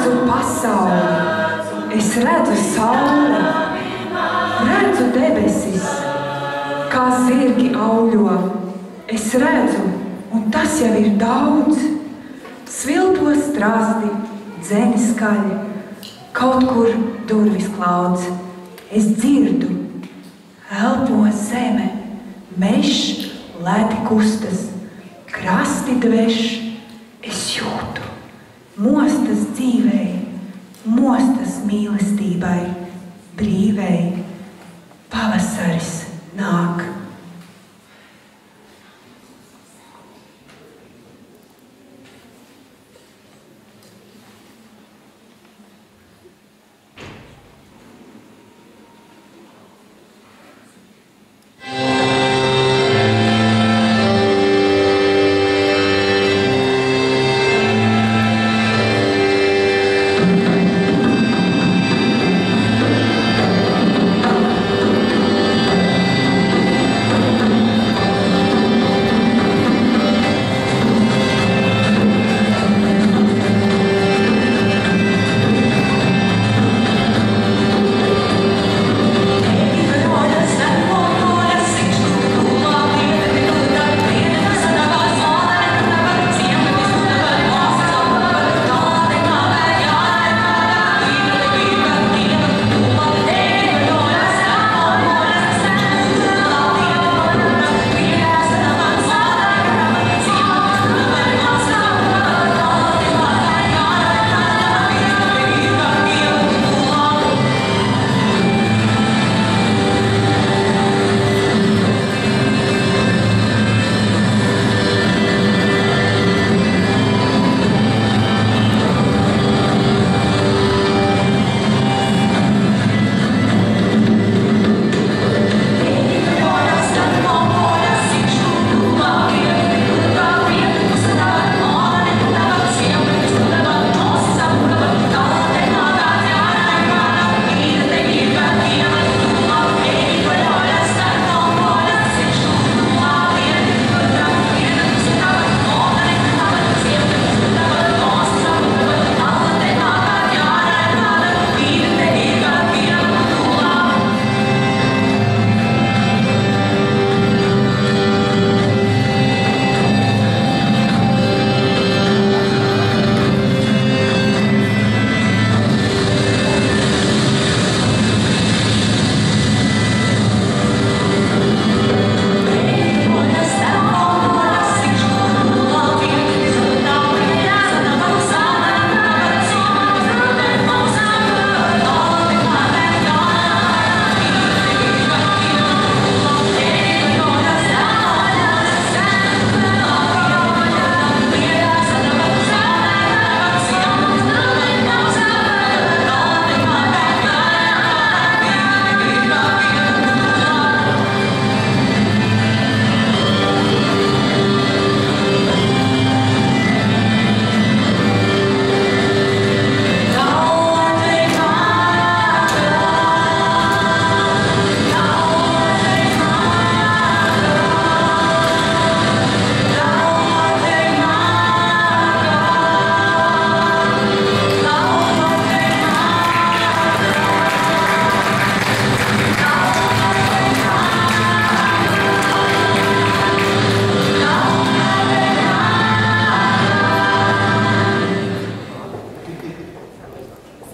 redzu pasauli, es redzu sauli, redzu debesis, kā zirgi auļo. Es redzu, un tas jau ir daudz. Svilto strasti, dzeni skaļi, kaut kur durvis klaudz. Es dzirdu, elpo zeme, mežs lēti kustas, krasti dveš, es jūtu, mostas dzīvei, mostas mīlestībai, brīvei, pavasaris nāk.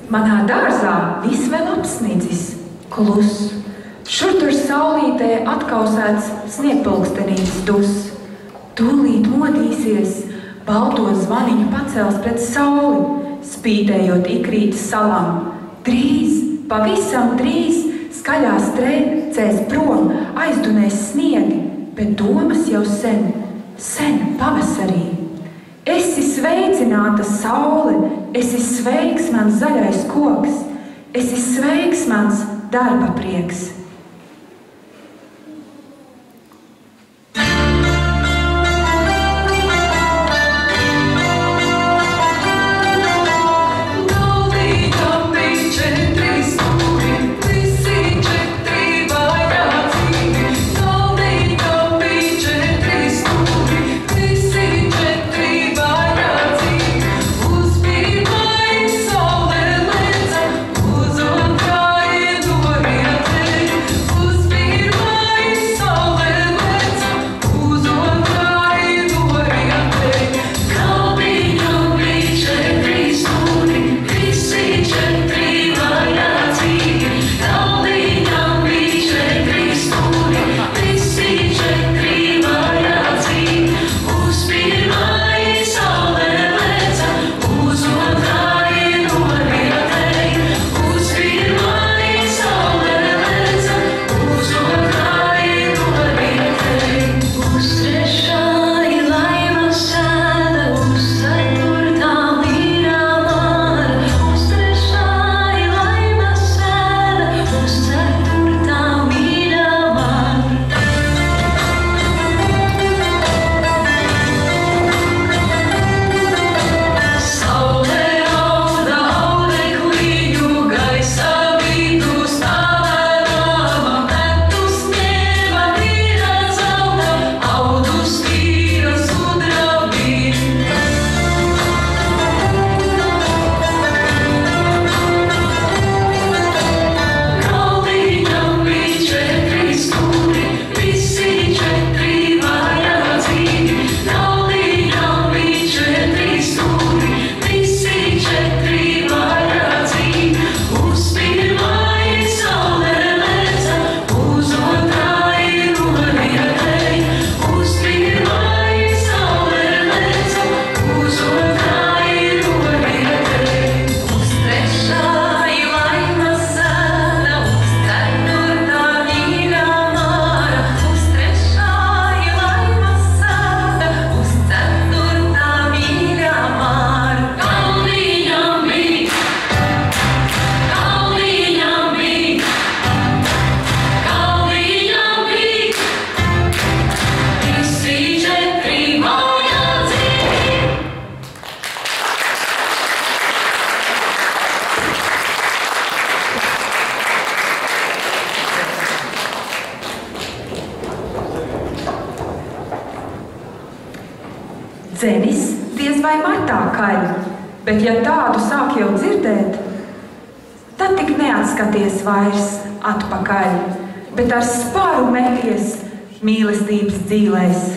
Manā dārzā viss vēl apsnidzis, klus. Šur tur saulītē atkausēts sniegpulkstenītes dus. Tūlīt modīsies, balto zvaniņu pacels pret sauli, spīdējot ikrītas salām. Drīz, pavisam drīz, skaļās trēcēs prom, aizdunēs sniegi, bet domas jau sen, sen pavasarī. Esi sveicināta saule, esi sveiks mans zaļais koks, esi sveiks mans darba prieks. So Dzenis diez vai matā kaļ, bet ja tādu sāk jau dzirdēt, tad tik neatskaties vairs atpakaļ, bet ar spāru meties mīlestības dzīlēs.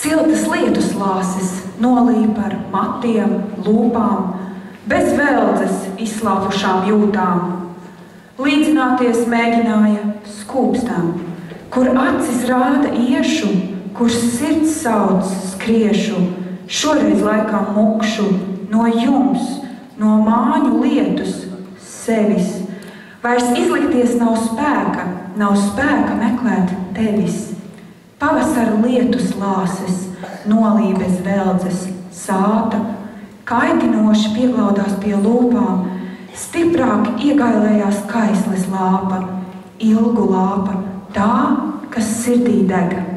Siltas lietus lāses nolīja par matiem, lūpām, bez veldzes izslāpušām jūtām. Līdzināties mēģināja skūpstam, kur acis rāda iešu, kur sirds sauc skriešu, šoreiz laikam mukšu no jums, no māņu lietus, sevis. Vairs izlikties nav spēka meklēt tevis. Pavasara lietus lāses, nolīja bez veldzes sāta, kaitinoši pieglaudās pie lūpām, stiprāk iegailējās kaisles lāpa, ilgu lāpa, tā, kas sirdī dega.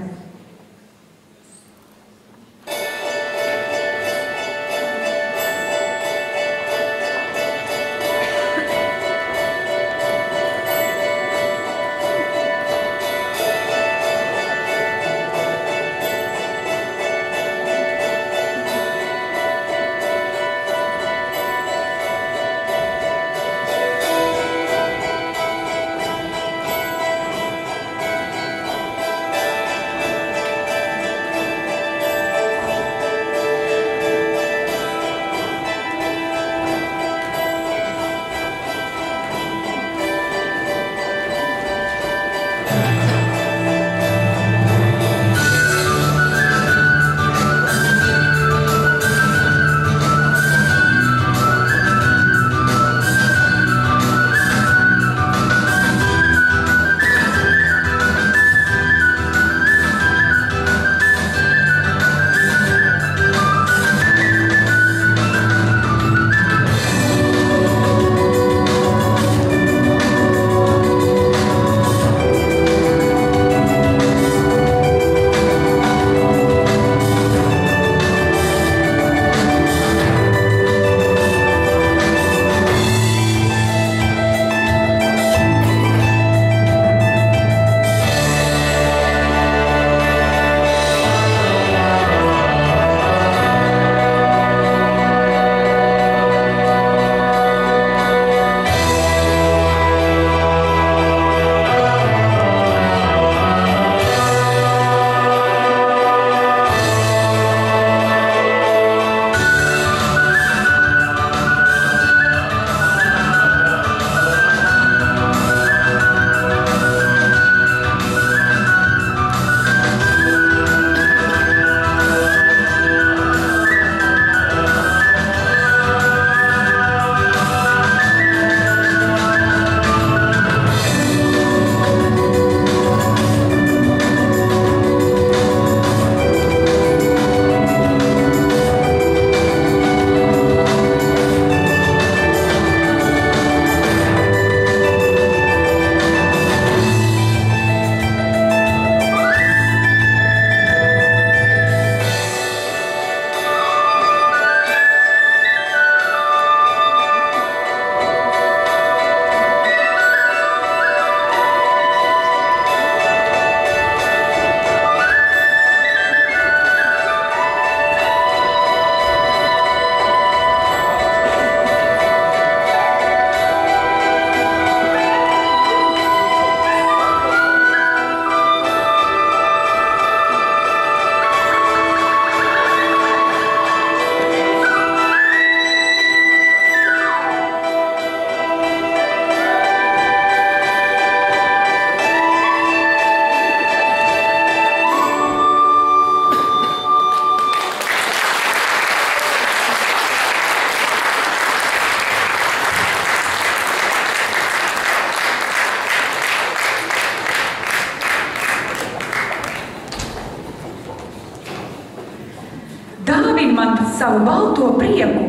Dāvini man savu balto prieku,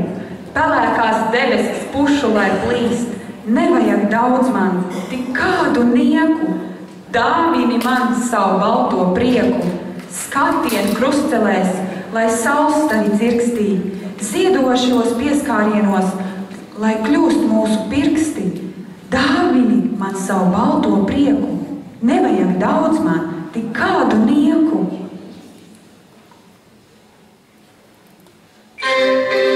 pelēkās debesis pušu, lai plīst. Nevajag daudz man, tik kādu nieku. Dāvini man savu balto prieku, skatienu krustcelēs, lai saulstari dzirkstī, ziedošos pieskārienos, lai kļūst mūsu pirksti. Dāvini man savu balto prieku, nevajag daudz man, tik kādu nieku. Thank you.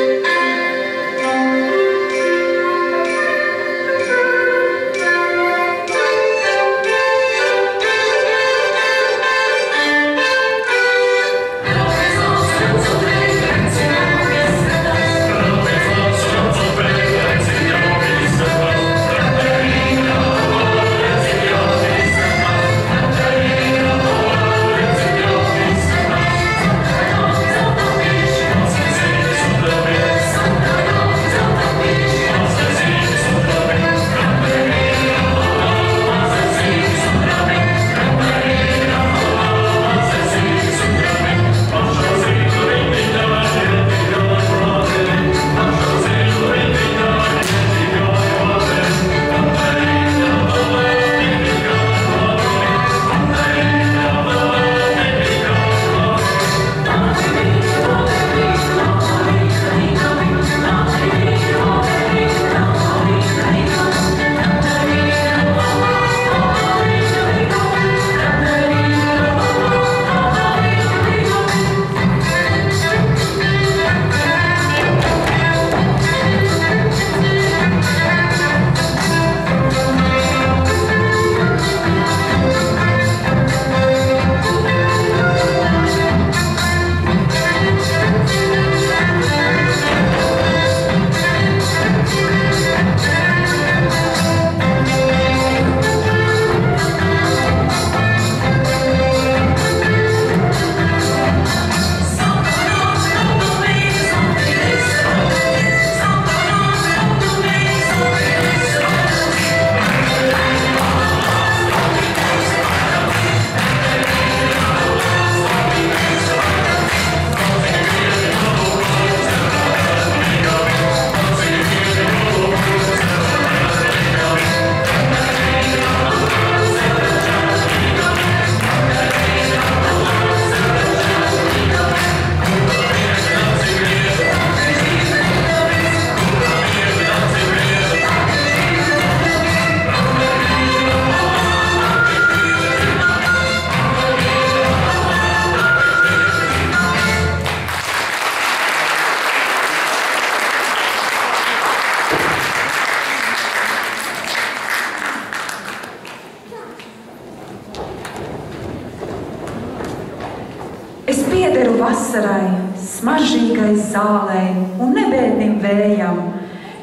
Es piederu vasarai, smaržīgai zālei un nebēdnim vējam,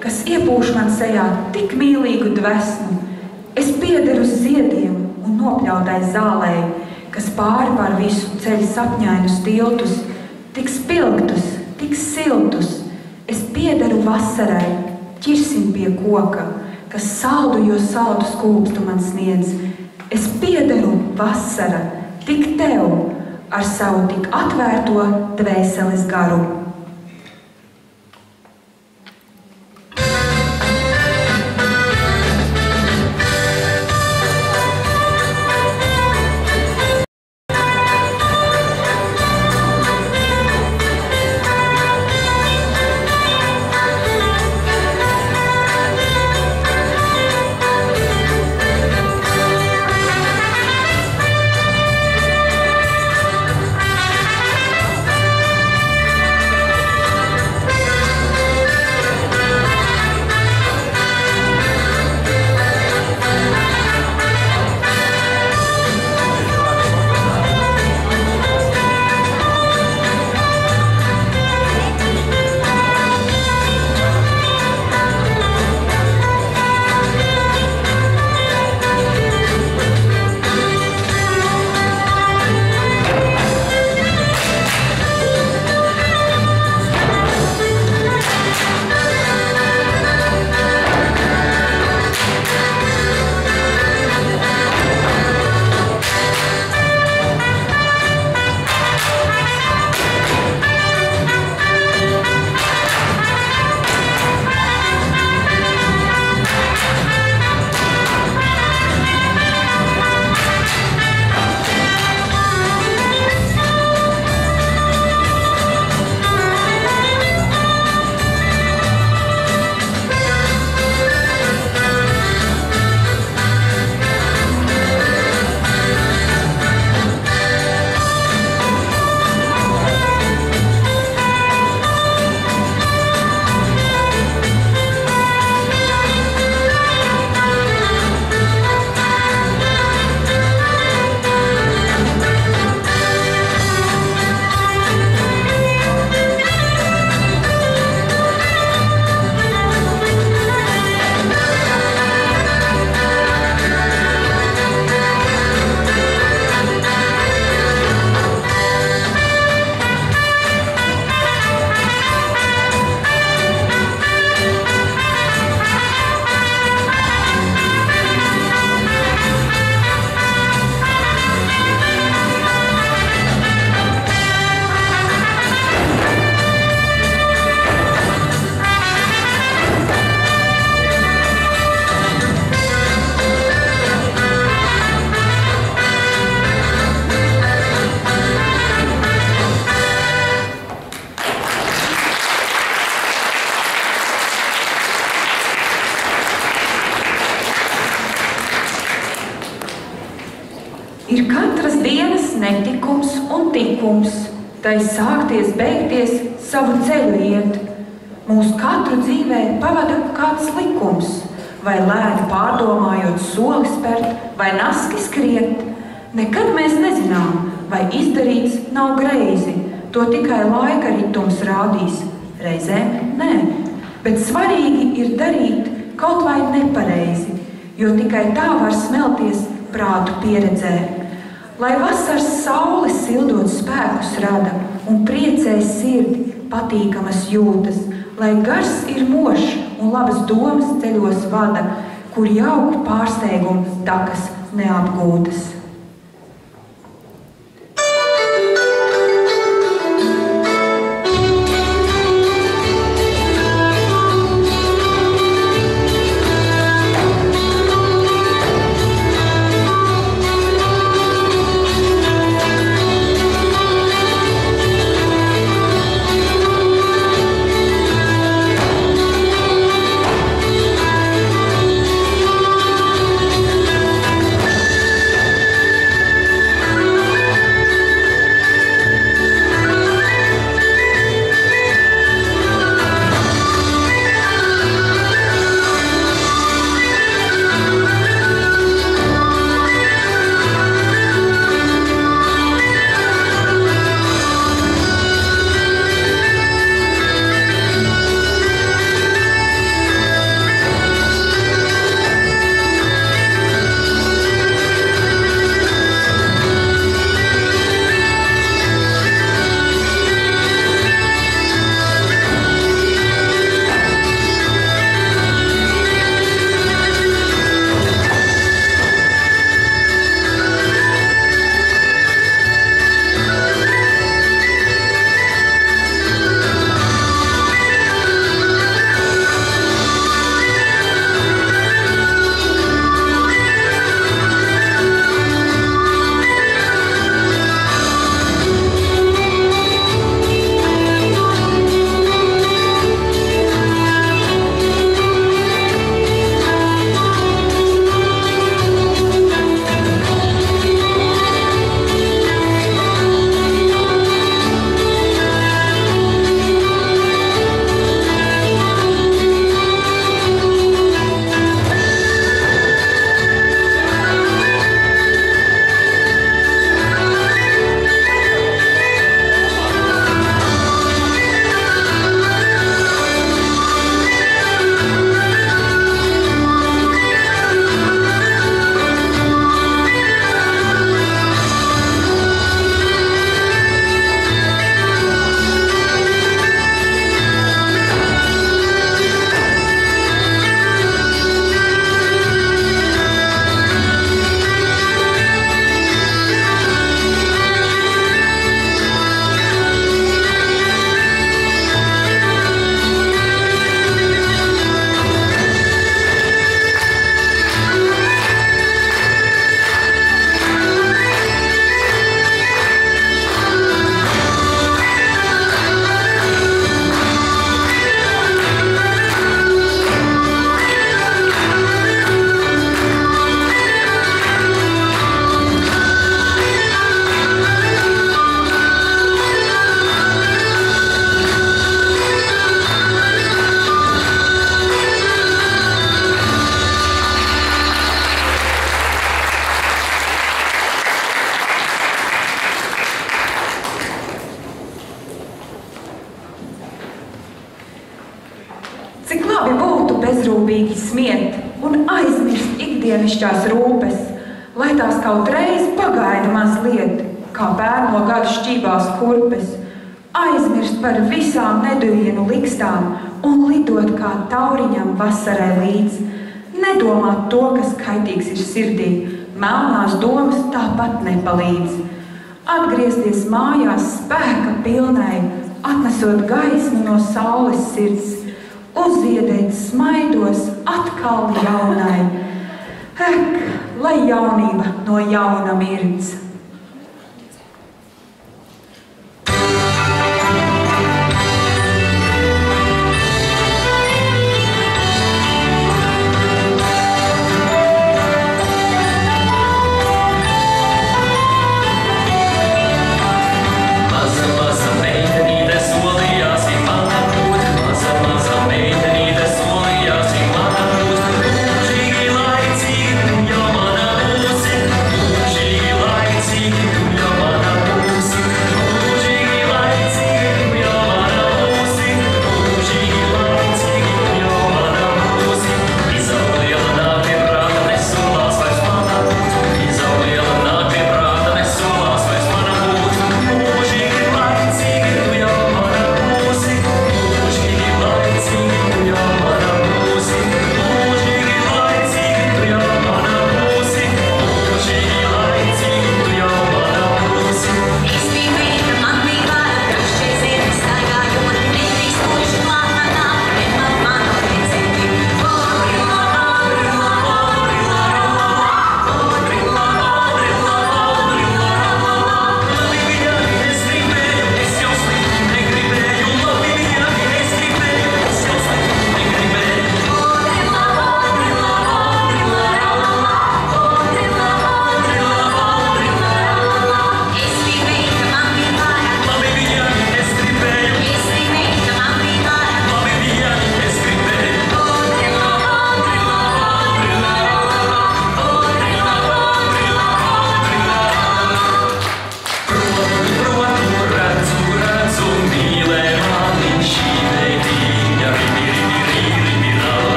kas iepūš man sejā tik mīlīgu dvesmu. Es piederu ziediem un nopļautai zālei, kas pāri par visu ceļ sapņainus tiltus, tik spilgtus, tik siltus. Es piederu vasarai, ķirsim pie koka, kas saldu, jo saldu skūpstu man sniedz. Es piederu vasara tik tev, ar savu tik atvērto dvēseles garu. Ir katras dienas netikums un tikums, tai sākties, beigties, savu ceļu iet. Mūsu katru dzīvē pavada kāds likums, vai lēni pārdomājot soli spērt, vai naski skriet. Nekad mēs nezinām, vai izdarīts nav greizi, to tikai laika ritums rādīs. Reizēm nē, bet svarīgi ir darīt kaut vai nepareizi, jo tikai tā var smelties prātu pieredzē. Lai vasaras saule sildot spēkus rada un priecē sirdi patīkamas jūtas, lai gars ir mošs un labas domas ceļos vada, kur jauku pārsteigumu takas neapgūtas. negribīgi smiet un aizmirst ikdienišķās rūpes, lai tās kaut reiz pagaida mazliet, kā bērno gadu šķībās kurpes, aizmirst par visām neduvienu likstām un lidot kā tauriņam vasarai līdz. Nedomāt to, kas kaitīgs ir sirdī, melnās domas tāpat nepalīdz. Atgriezties mājās spēka pilnai, atnesot gaismu no saules sirds, uzziedēt smaidos atkal jaunai. Ek, lai jaunība no jauna mirdz.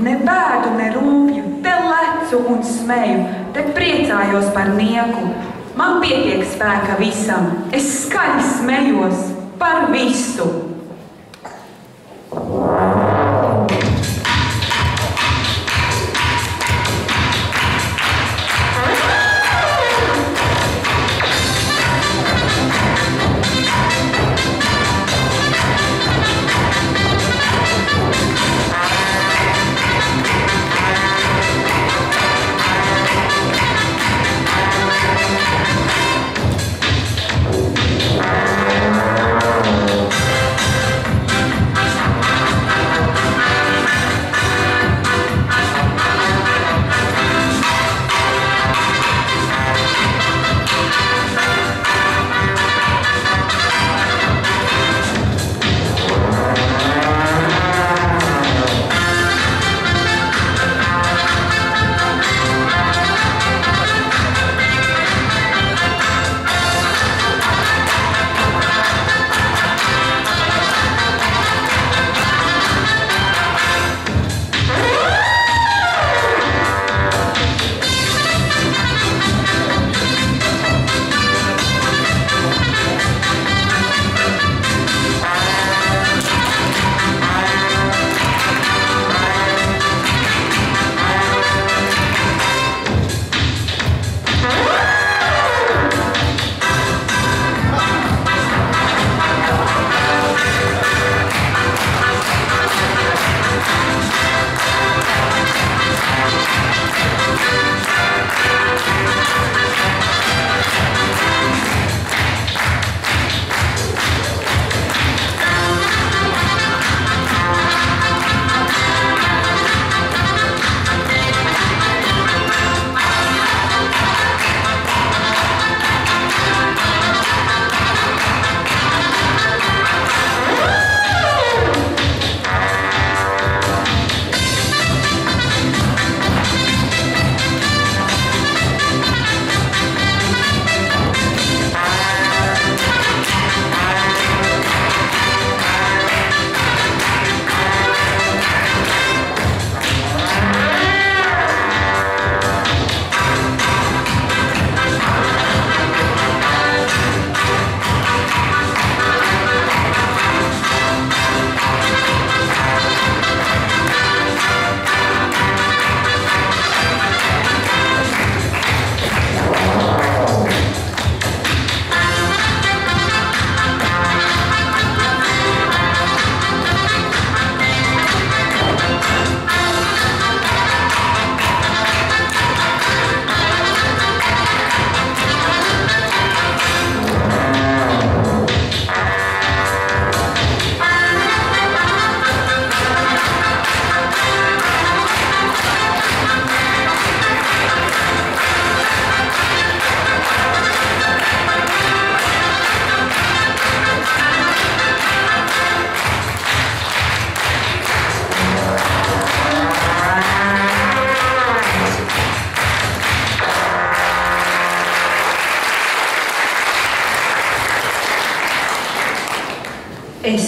Ne bēdu, ne rūpju, te lecu un smeju, te priecājos par nieku. Man pietiek spēka visam, es skaļi smejos par visu.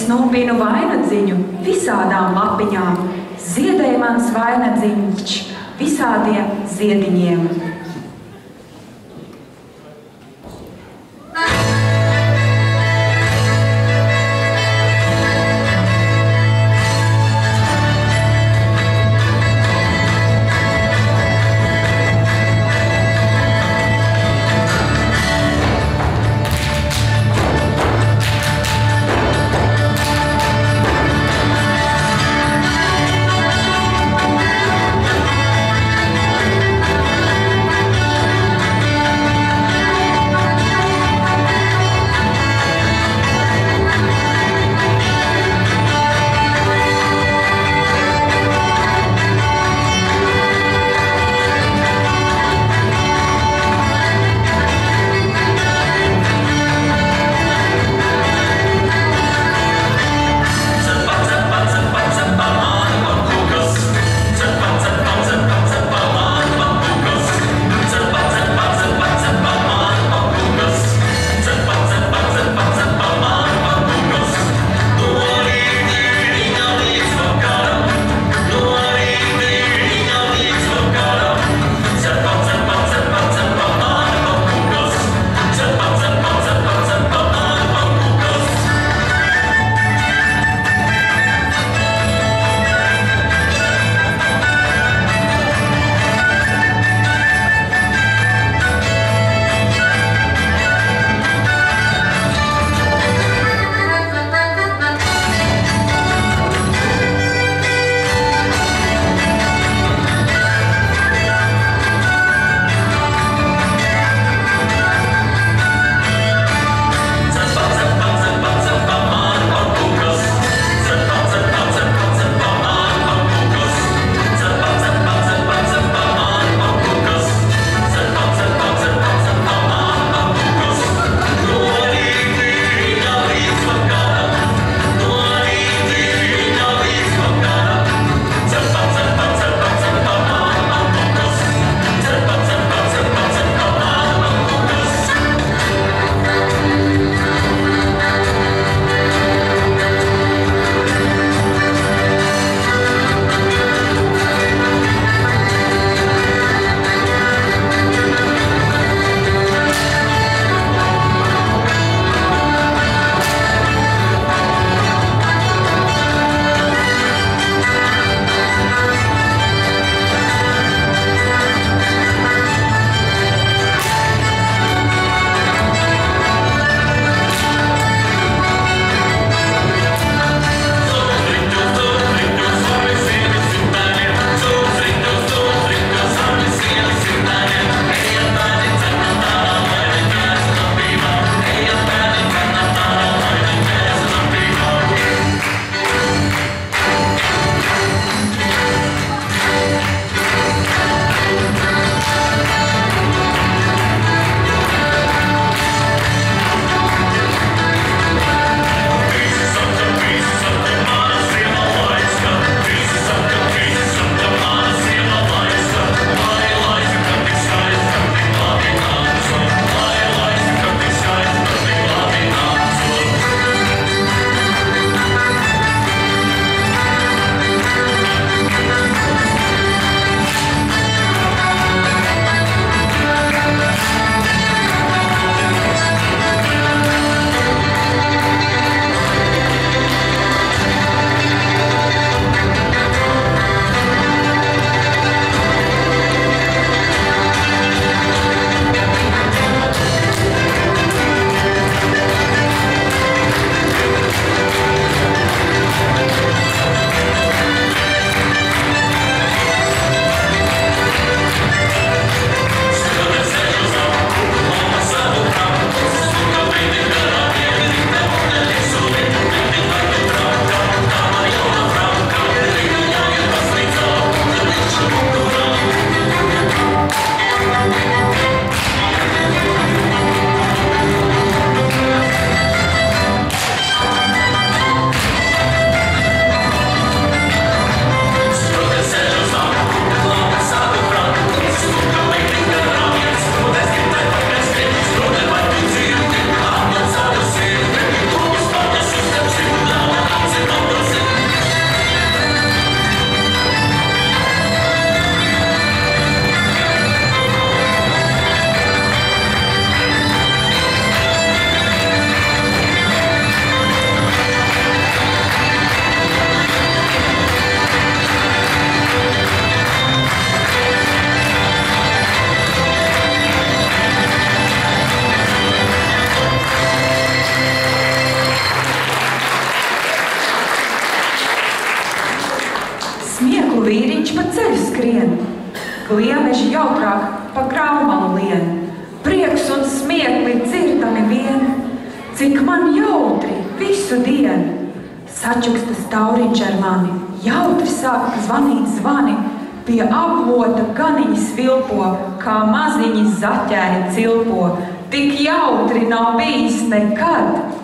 snūpinu vainagdziņu visādām lapiņām, ziedēja mans vainagdziņš visādiem ziediņiem. Eglu vīriņš pa ceļu skrien, gliemeži jautrāk pa graumalu lien, prieks un smiekli dzirdami vien, cik man jautri visu dienu. Sačuksta stauriņš ar mani, jautri sāk zvanīt zvani, pie apvota ganiņi svilpo, kā maziņi zaķēni cilpo, tik jautri nav bijis nekad.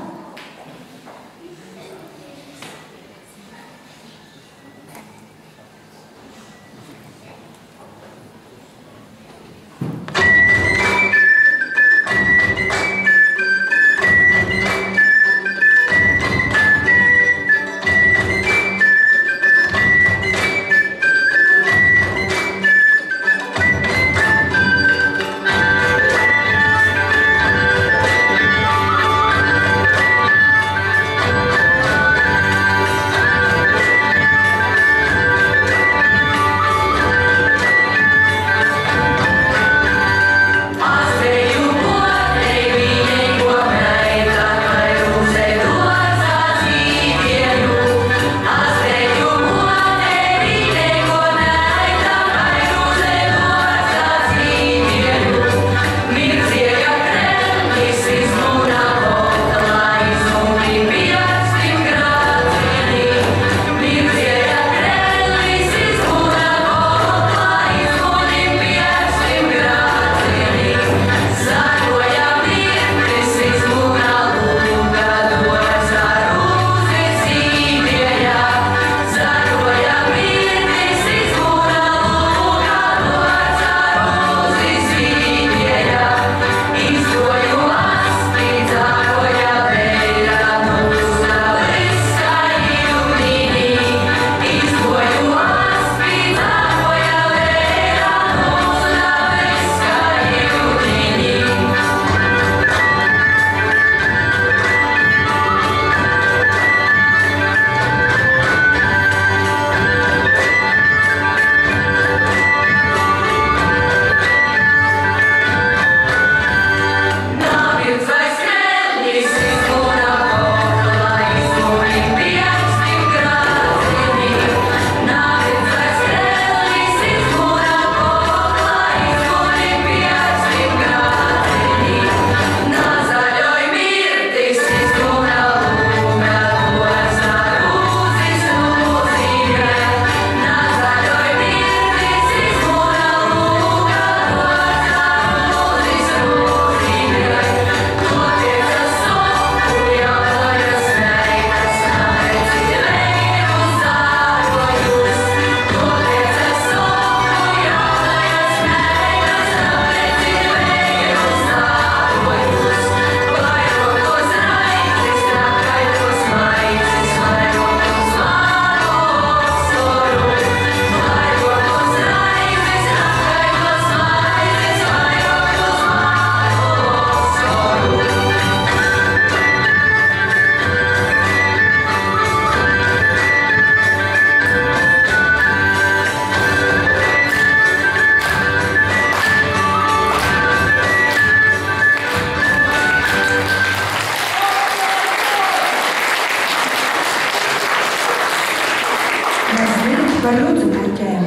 par rudzupuķēm,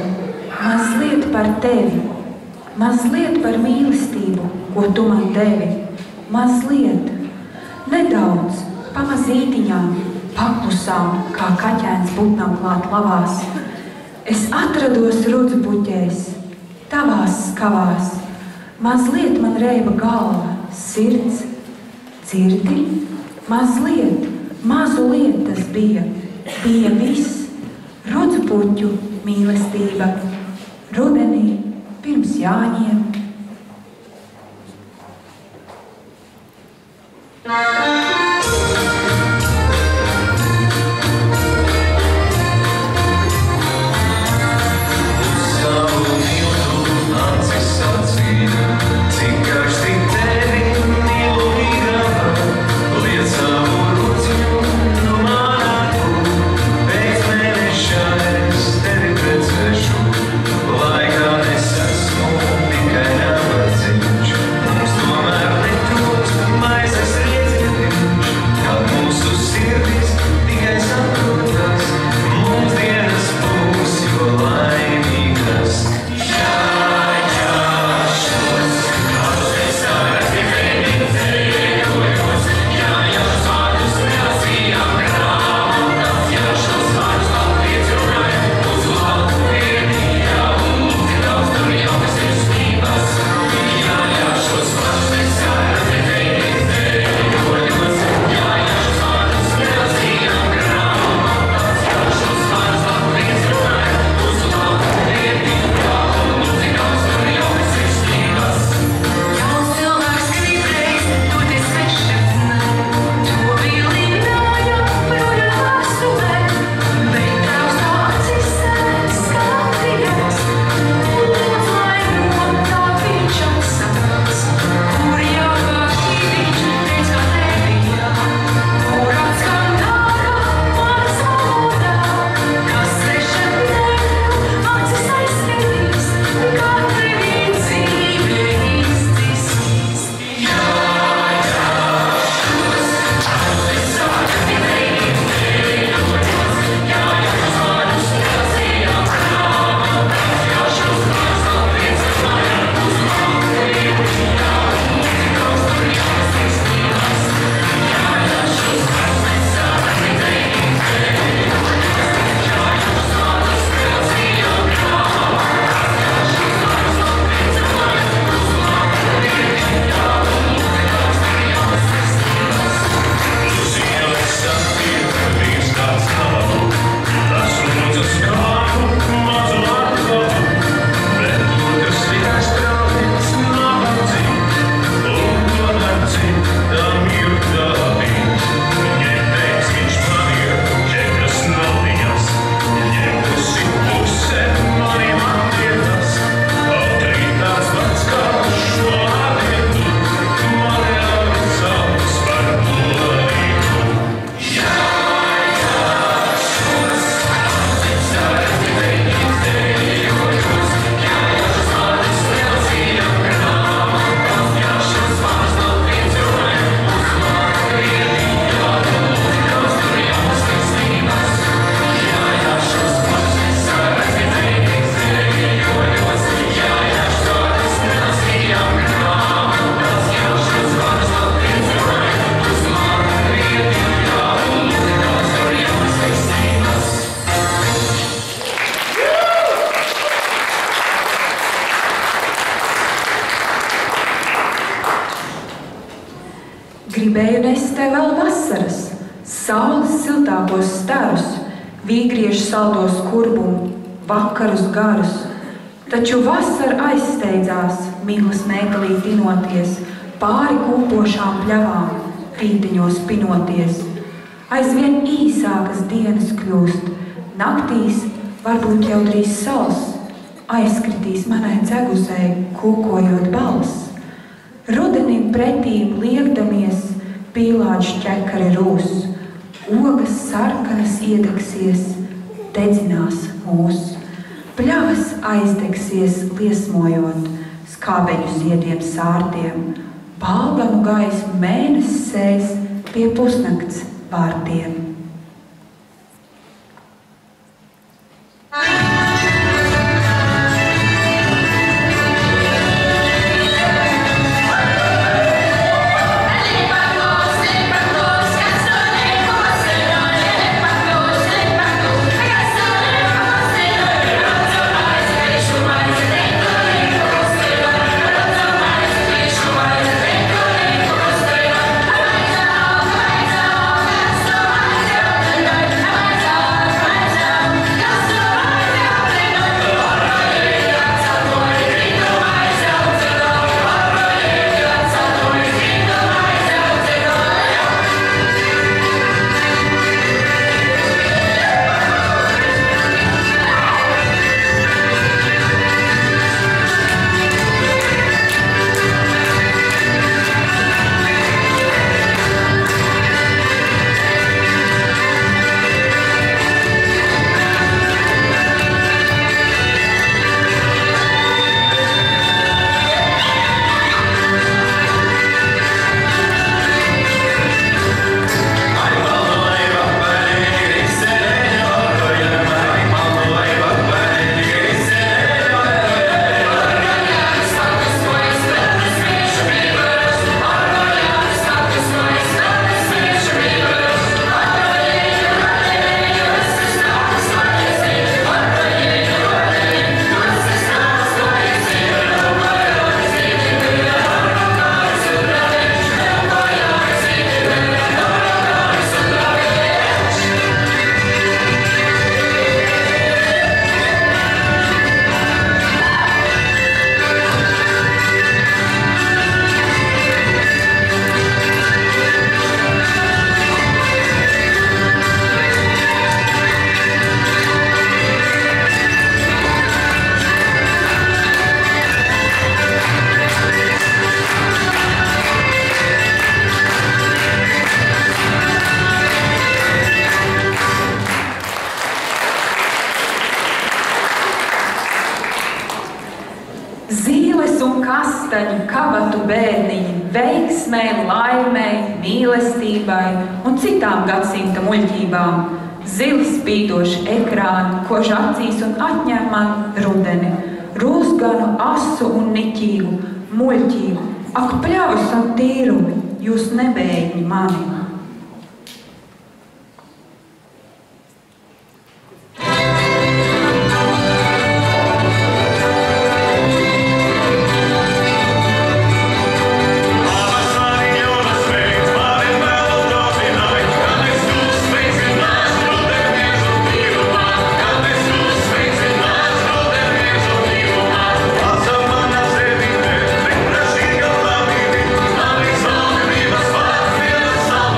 mazliet par tevi, mazliet par mīlestību, ko tu man devi, mazliet, nedaudz, pamazītiņām, paklusām, kā kaķēns putnam klāt lavās. Es atrados rudzupuķēs, tavās skavās, mazliet man reiba galva, sirds, dzirdi, mazliet, mazu lietu tas bija viss, rudzupuķu mīlestība, rudenī pirms Jāņiem. Lai gan es esmu tikai gribēju nest tev vēl vasaras, saules siltākos starus, vīgriešu saldos kurbumu, vakarus garus. Taču vasara aizsteidzās, miglas mētelī tinoties, pāri kūpošām pļavām, rītiņos pinoties. Aizvien īsākas dienas kļūst, naktīs varbūt jau drīz sals, aizkritīs manai dzeguzei, kūkojot balss. Rudenim pretīm liekdamies, pīlāģi ķekari rūs, ogas sarkanas iedegsies, dedzinās mūs. Pļavas aizdegsies, liesmojot skābeņu ziediem sārtiem, balgamu gaismu mēnesis sēs pie pusnakts vārtiem. Kabatu bērniņi veiksmei, laimei, mīlestībai un citām gadsimta muļķībām. Zili spīdoši ekrāni, kož acīs un atņem man rudeni, rūsganu, asu un niķīgu, muļķīgu. Ak, pļavas un tīrumi, jūs nebēģi mani. Some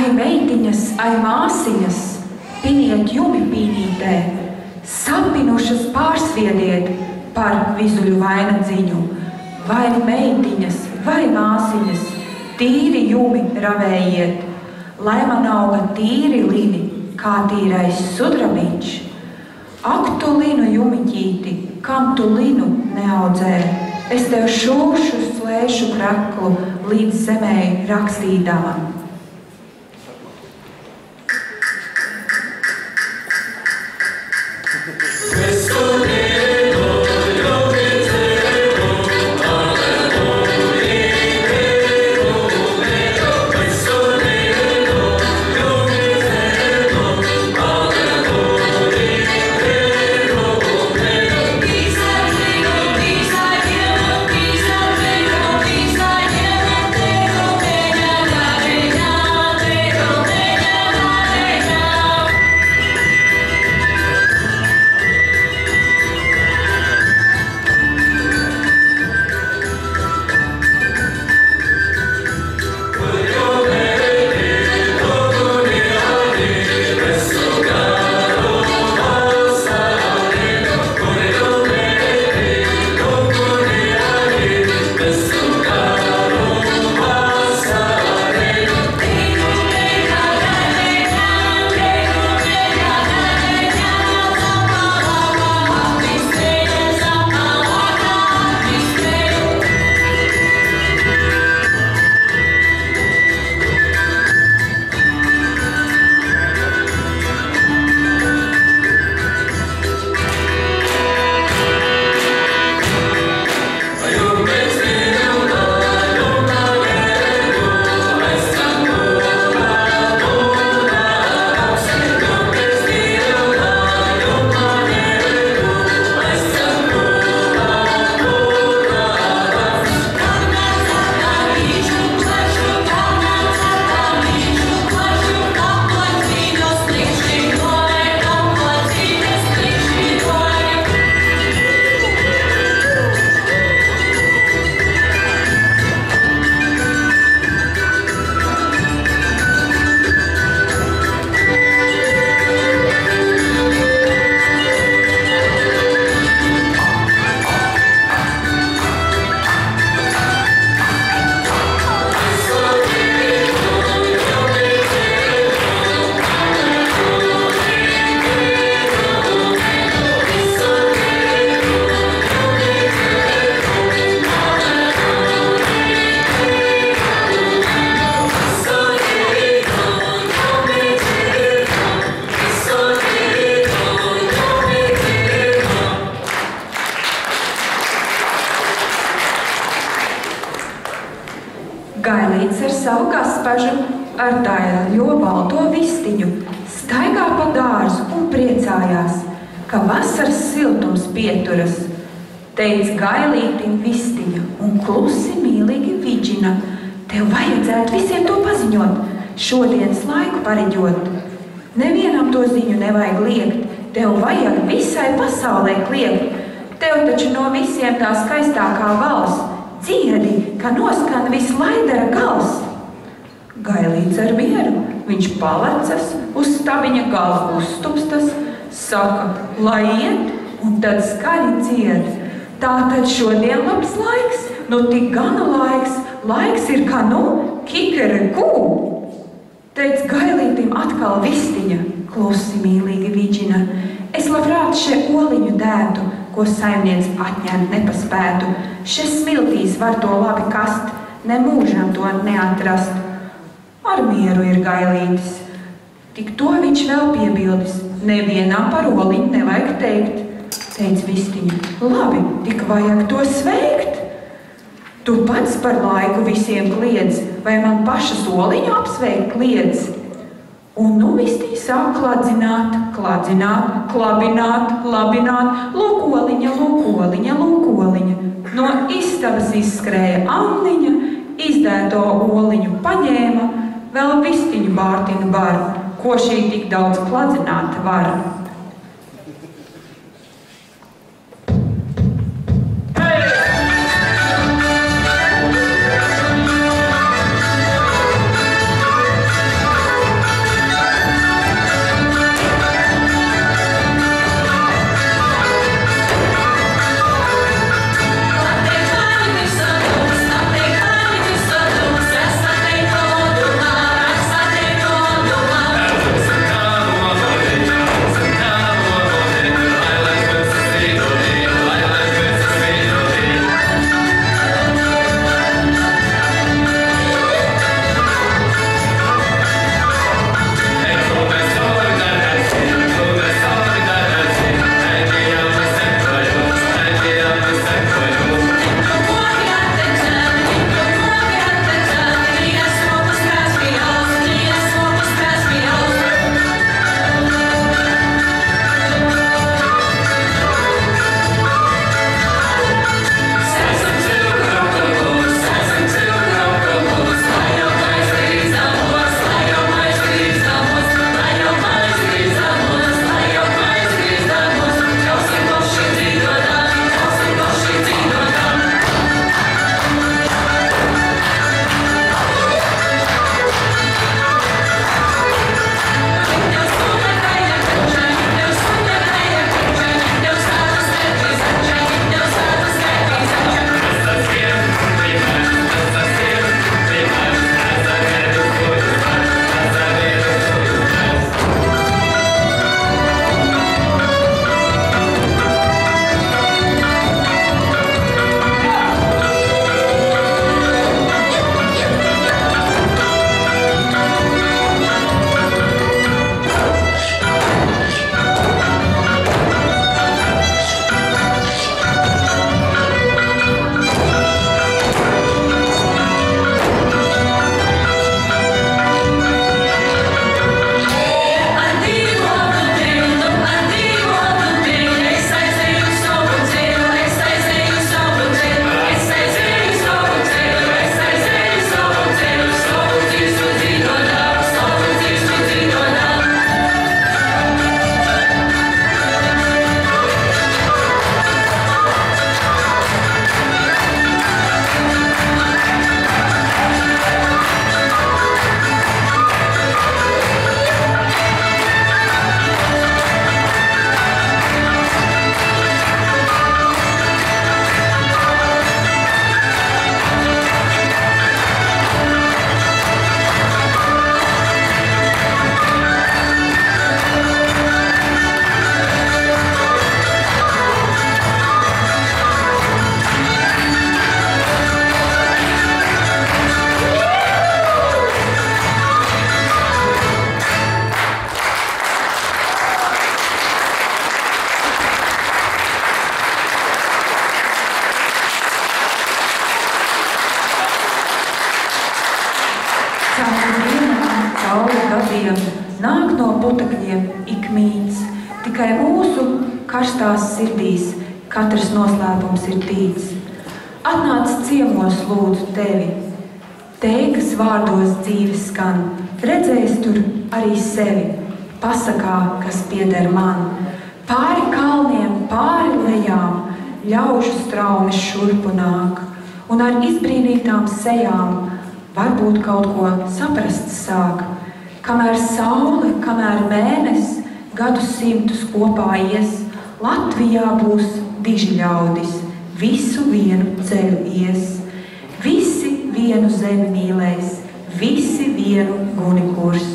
Ai meitiņas, ai māsiņas, piniet jumi pīnītē, sapinušas pārsviediet par vizuļu vainagdziņu. Vai meitiņas, vai māsiņas, tīri jumi ravējiet, lai man auga tīri lini, kā tīrais sudrabiņš. Ak tu linu jumiķīti, kam tu linu neaudzē, es tev šūšu slēšu kreklu līdz zemē rakstīdama. Gailīts ar savu gaspažu, ar daļo balto vistiņu, staigā pa dārzu un priecājās, ka vasaras siltums pieturas. Teic Gailītim vistiņa un klusi mīlīgi vidžina, tev vajadzētu visiem to paziņot, šodienas laiku pareģot. Nevienam to ziņu nevajag liekt, tev vajag visai pasaulē kliegt, tev taču no visiem tā skaistākā valsts. Dziedi, ka noskan vislaidara gals. Gailīts ar mieru, viņš palecas, uz stabiņa gala uzstupstas, saka, lai iet, un tad skaļi dzied. Tātad šodien labs laiks, nu tik gana laiks ir kā nu, kikerikū. Teic Gailītim atkal vistiņa, klusi mīlīgi vidžina, es labprāt še oliņu dētu, ko saimniec atņemt nepaspētu. Še smiltīs var to labi kast, ne mūžam to neatrast. Ar mieru ir Gailītis. Tik to viņš vēl piebildis, nevienam par oliņu nevajag teikt. Teic vistiņa, labi, tik vajag to sveikt. Tu pats par laiku visiem kliedz, vai man pašas oliņu apsveikt kliedz? Un nu vistiņa sāk kladzināt, klabināt, lūkoliņa. No istabas izskrēja Anniņa, izdēto oliņu paņēma, vēl vistiņu bārtinu baru, ko šī tik daudz kladzināt var. autakļiem ik mīts, tikai mūsu karstās sirdīs katrs noslēpums ir tīts. Atnāc ciemos lūdzu tevi, teikas vārdos dzīves skan, redzēs tur arī sevi, pasakā, kas pieder man. Pāri kalniem, pāri lejām, ļaužu straumes šurpu nāk, un ar izbrīnītām sejām varbūt kaut ko saprast sāk. Kamēr saule, kamēr mēnes, gadsimtus kopā ies, Latvijā būs diži ļaudis, visu vienu ceļu ies. Visi vienu zemi mīlēs, visi vienu guni kurs,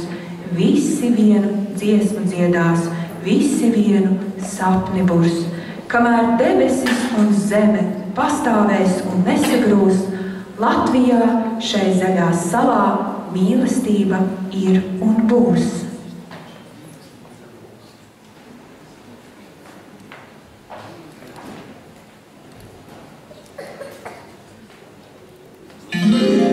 visi vienu dziesmu dziedās, visi vienu sapni burs. Kamēr debesis un zeme pastāvēs un nesagrūs, Latvijā šai zaļā salā mīlestība ir un būs. Don't go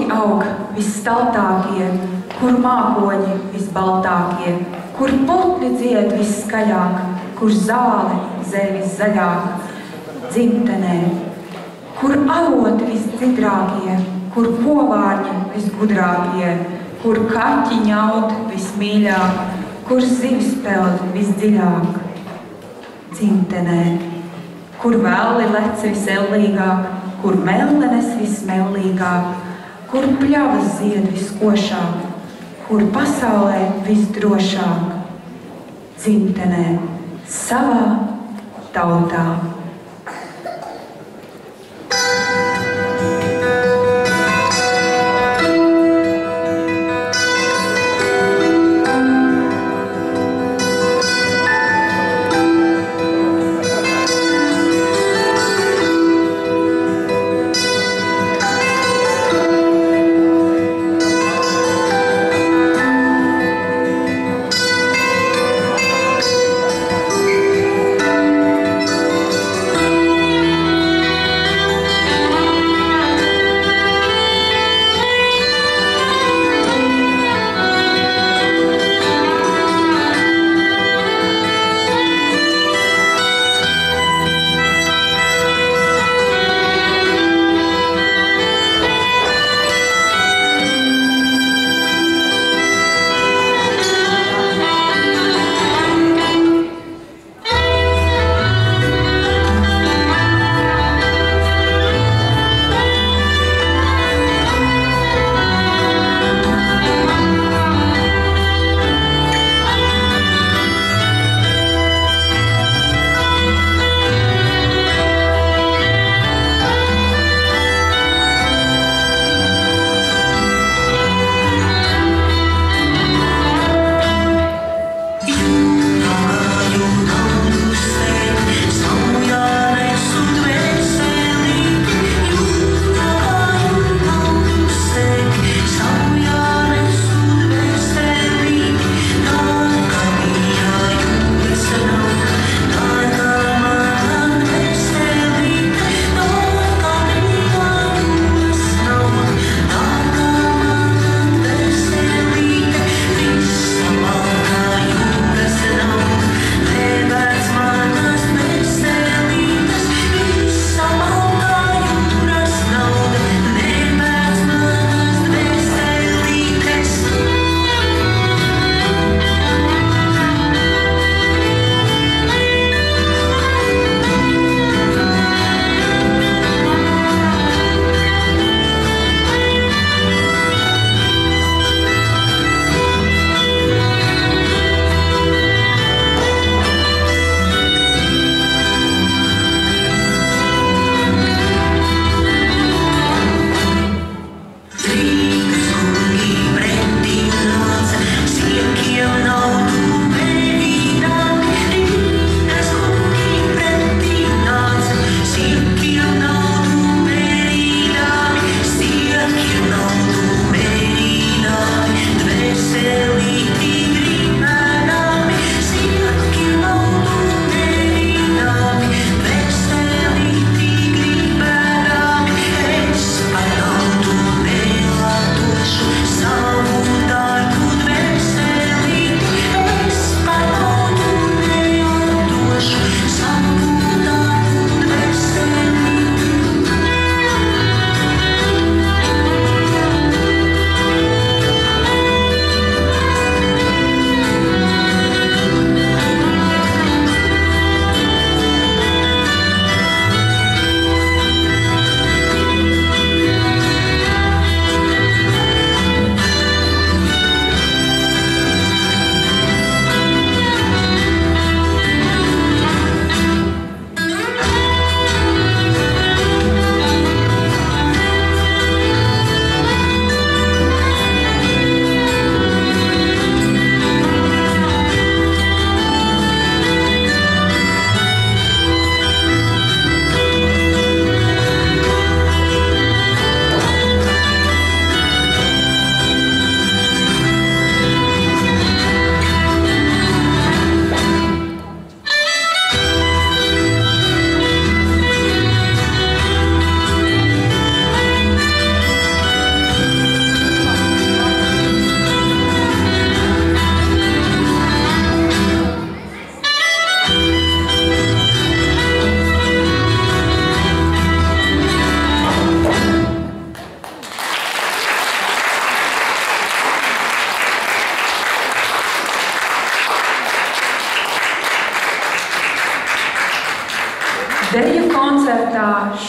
koki aug visstaltākie, kur mākoņi visbaltākie, kur putni dzied visskaļāk, kur zāle zeļ viszaļāk, dzimtenē, kur avoti visdzidrākie, kur povārņi visgudrākie, kur kaķi ņaut vismīļāk, kur zivis peld visdziļāk, dzimtenē, kur vēli lec visellīgāk, kur mellenes vismellīgāk, kur pļavas zied viskošāk, kur pasaulē visdrošāk, dzimtenē, savā tautā.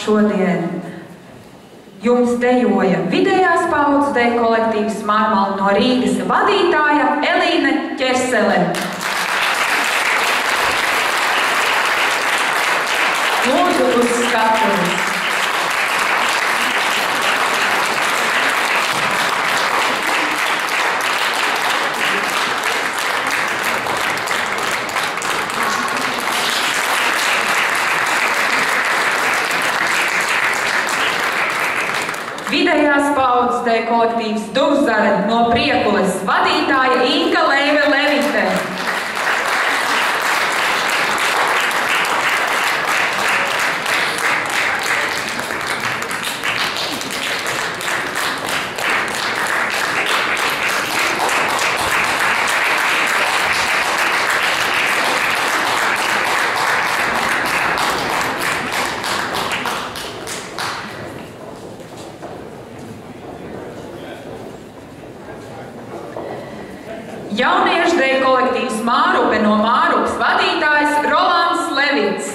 šodien. Jums dejoja vidējās paudzes deju kolektīvs Marmala no Rīgas vadītāja Elīne Ķersele. Lūdzu uz skatuves. Vidējās paudzes deju kolektīvs Dubzare no Priekules vadītāja Inga Leive Levite. Jauniešu deju kolektīvs Mārupe no Mārupas vadītājs Rolands Levits.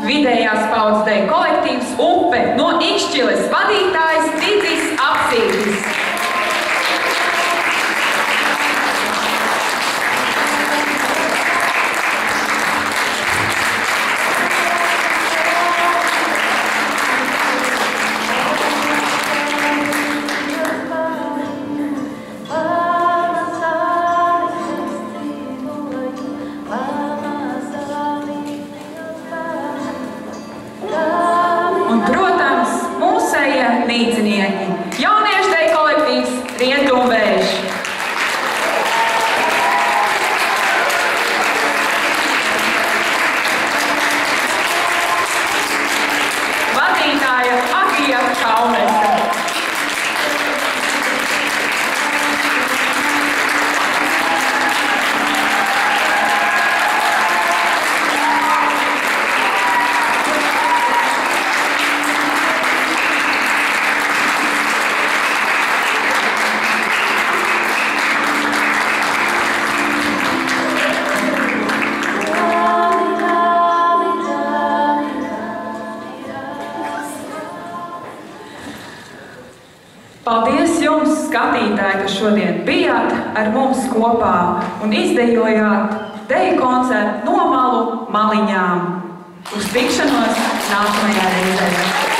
Vidējās paudzes deju kolektīvs Upe no Ikšķiles vadītājs Dzidzis Apsītis. Un, protams, mūsējie līdzinieki, jauniešu deju kolektīvs Rietumvējš. Vadītāja Agija Kaunese. Paldies jums, skatītāji, ka šodien bijāt ar mums kopā un izdejojāt deju koncertu no malu maliņām. Uz tikšanos nākamajā reizē.